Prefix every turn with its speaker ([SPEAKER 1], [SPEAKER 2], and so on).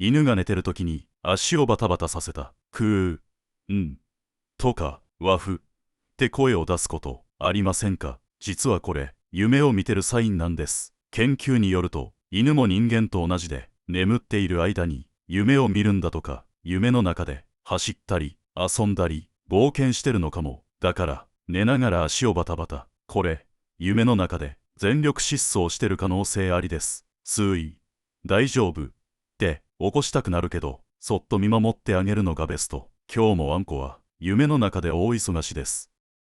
[SPEAKER 1] 犬が寝てる時に足をバタバタさせた。とか、ワフって声を出すことありませんか？実はこれ、夢を見てるサインなんです。研究によると、犬も人間と同じで、眠っている間に夢を見るんだとか、夢の中で走ったり、遊んだり、冒険してるのかも。だから、寝ながら足をバタバタ。これ、夢の中で全力疾走してる可能性ありです。大丈夫って起こしたくなるけど、そっと見守ってあげるのがベスト。今日もワンコは夢の中で大忙しです。